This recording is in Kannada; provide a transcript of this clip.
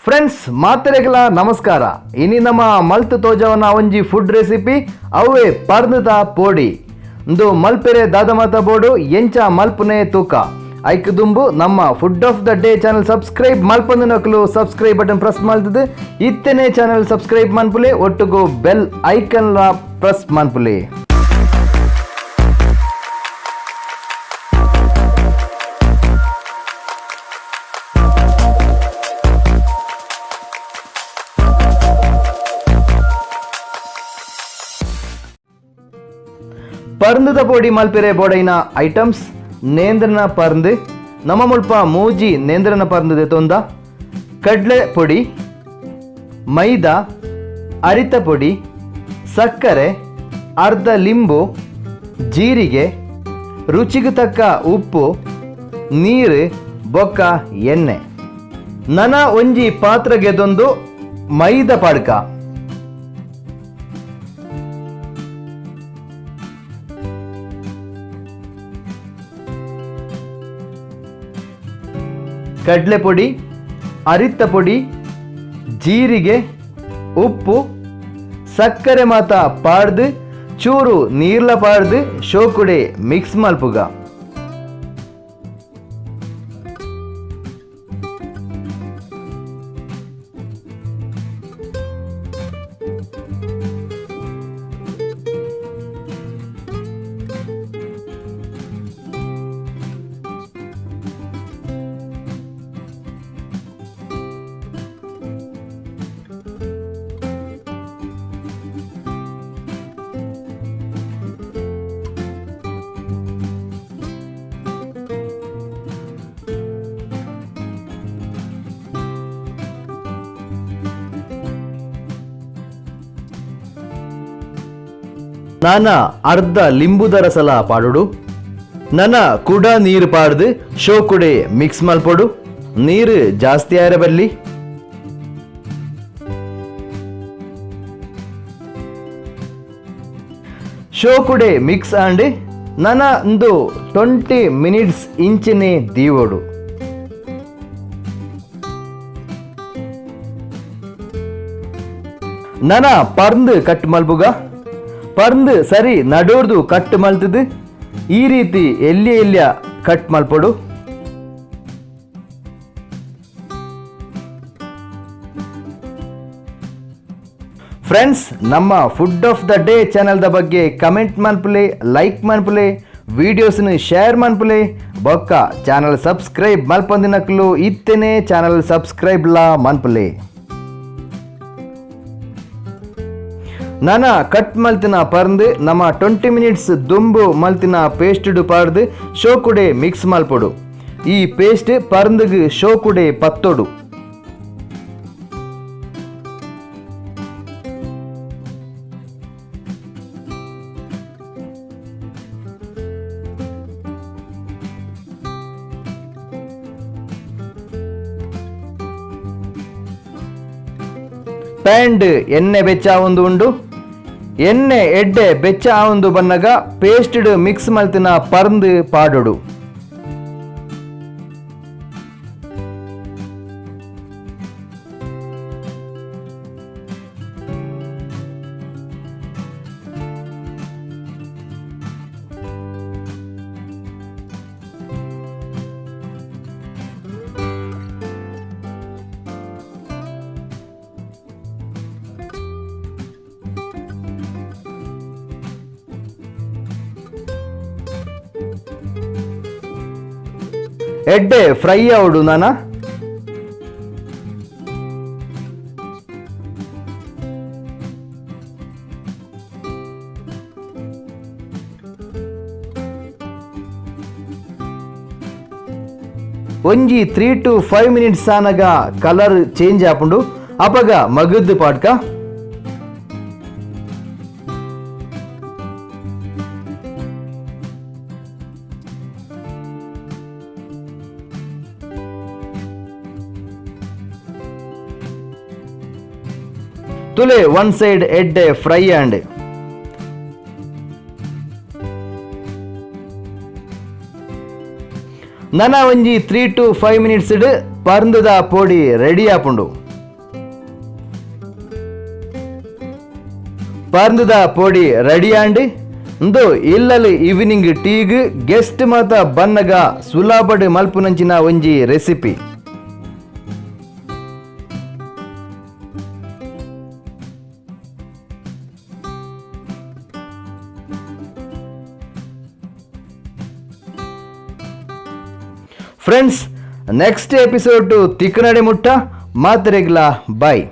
ಫ್ರೆಂಡ್ಸ್ ಮಾತೆರೆಗಳ ನಮಸ್ಕಾರ. ಇನಿ ನಮ್ಮ ಮಲ್ತ್ ತೋಜವನ ಒಂಜಿ ಫುಡ್ ರೆಸಿಪಿ ಅವೇ ಪರ್ನದ ಪೋಡಿ ಇಂದು ಮಲ್ಪೆರೆ ದಾದಮಾತ ಬೋಡು ಎಂಚ ಮಲ್ಪನೆ ತೂಕ ಐಕ್ ದುಂಬು ನಮ್ಮ food of the day channel subscribe ಮಲ್ಪಂದು ನಕಲು ಸಬ್ಸ್ಕ್ರೈಬ್ ಬಟನ್ ಪ್ರೆಸ್ ಮಲ್ತದು ಇತ್ತನೇ ಚಾನಲ್ ಸಬ್ಸ್ಕ್ರೈಬ್ ಮನ್ಪುಲೆ ಒಟ್ಟುಗು ಬೆಲ್ ಐಕನ್ ಪ್ರೆಸ್ ಮನ್ಪುಲೆ. ಪರ್ಂದದ ಪೋಡಿ ಮಲ್ಪೆರೆ ಬೋಡೈನ ಐಟಮ್ಸ್ ನೇಂದ್ರನ ಪರ್ಂದು ನಮ್ಮ ಮುಲ್ಪ ಮೂಜಿ ನೇಂದ್ರನ ಪರ್ಂದು ತೊಂದ ಕಡ್ಲೆ ಪೊಡಿ, ಮೈದಾ, ಅರಿತ ಪೊಡಿ, ಸಕ್ಕರೆ, ಅರ್ಧ ಲಿಂಬು, ಜೀರಿಗೆ, ರುಚಿಗೆ ತಕ್ಕ ಉಪ್ಪು, ನೀರು ಬೊಕ್ಕ ಎಣ್ಣೆ. ನನ ಒಂಜಿ ಪಾತ್ರೆಗೆದೊಂದು ಮೈದಾ ಪಾಡ್ಕ, ಕಡ್ಲೆ ಪೊಡಿ, ಅರಿತ ಪೊಡಿ, ಜೀರಿಗೆ, ಉಪ್ಪು, ಸಕ್ಕರೆ ಮಾತ ಪಾಡ್ದು ಚೂರು ನೀರ್ಲ ಪಾಡ್ದು ಶೋಕುಡೆ ಮಿಕ್ಸ್ ಮಲ್ಪುಗ. ನಾನ ಅರ್ಧ ಲಿಂಬುದ ರಸಲ ಪಾಡುಡು. ನನ ಕುಡ ನೀರು ಪಾಡ್ದು ಶೋಕುಡೆ ಮಿಕ್ಸ್ ಮಲ್ಪೊಡು. ನೀರು ಜಾಸ್ತಿ ಆಯ್ರ ಬಲ್ಲಿ. ಶೋಕುಡೆ ಮಿಕ್ಸ್ ಆಂಡ್ ನನ ಒಂದು 20 ಮಿನಿಟ್ಸ್ ಇಂಚಿನೇ ದೀವೋಡು. ನನ ಪರ್ಂದು ಕಟ್ ಮಲ್ಪುಗ. ಪರ್ಂದು ಸರಿ ನಡೋರ್ದು ಕಟ್ ಮಲ್ತದು ಈ ರೀತಿ ಎಲ್ಲಿಯ ಕಟ್ ಮಲ್ಪೊಡು. ಫ್ರೆಂಡ್ಸ್, ನಮ್ಮ ಫುಡ್ ಆಫ್ ದ ಡೇ ಚಾನಲ್ದ ಬಗ್ಗೆ ಕಮೆಂಟ್ ಮನ್ಪುಲೆ, ಲೈಕ್ ಮನ್ಪುಲೆ, ವಿಡಿಯೋಸ್ನ ಶೇರ್ ಮನ್ಪುಲೆ, ಬೊಕ್ಕ ಚಾನಲ್ ಸಬ್ಸ್ಕ್ರೈಬ್ ಮಲ್ಪೊಂದಿನಕ್ಲು ಇತ್ತೇನೆ ಚಾನಲ್ ಸಬ್ಸ್ಕ್ರೈಬ್ ಲಾ ಮನ್ಪುಲೆ. ನಾನ ಕಟ್ ಮಲ್ತಿನ ಪರ್ಂದು ನಮ್ಮ 20 ಮಿನಿಟ್ಸ್ ದುಂಬು ಮಲ್ತಿನ ಪೇಸ್ಟ್ ಪಾಡ್ದು ಶೋಕುಡೆ ಮಿಕ್ಸ್ ಮಲ್ಪೊಡು. ಈ ಪೇಸ್ಟ್ ಪರ್ಂದುಗು ಶೋಕುಡೆ ಪತ್ತೊಡು. ಪ್ಯಾಂಡ್ ಎಣ್ಣೆ ಬೆಚ್ಚ ಒಂದು ಉಂಡು. ಎಣ್ಣೆ ಎಡ್ಡೆ ಬೆಚ್ಚ ಆವೊಂದು ಬನ್ನಗ ಪೇಸ್ಟಡ್ ಮಿಕ್ಸ್ ಮಲ್ತಿನ ಪರ್ಂದು ಪಾಡೊಡು. ಎಡ್ಡೆ ಫ್ರೈ ಆವಡು. ನಾನ ಒಂಜಿ 3 to 5 ಮಿನಿಟ್ಸ್ ಆನಗ ಕಲರ್ ಚೇಂಜ್ ಆಪುಂಡು ಅಪಗ ಮಗದ್ದು ಪಾಡ್ಕ. ತುಲೆ ಒನ್ ಸೈಡ್ ಎಡ್ಡೆ ಫ್ರೈ ಆಂಡ್ ನನ ಒಂಜಿ 3 to 5 ಮಿನಿಟ್ಸ್ ಪರ್ಂದದ ಪೋಡಿ ರೆಡಿ ಆಪುಂಡು. ಪರ್ಂದದ ಪೋಡಿ ರೆಡಿ ಆಂಡ್ ಇಂದು ಇಲ್ಲಲು ಈವ್ನಿಂಗ್ ಟೀಗ್ ಗೆಸ್ಟ್ ಮಾತ ಬನ್ನಗ ಸುಲಾಬಡ್ ಮಲ್ಪುನಂಚಿನ ಒಂಜಿ ರೆಸಿಪಿ. ಫ್ರೆಂಡ್ಸ್, ನೆಕ್ಸ್ಟ್ ಎಪಿಸೋಡ್ ತಿಕ್ಕನಡೆ ಮುಟ್ಟ ಮಾತ್ರೆಗ್ಲ ಬಾಯ್.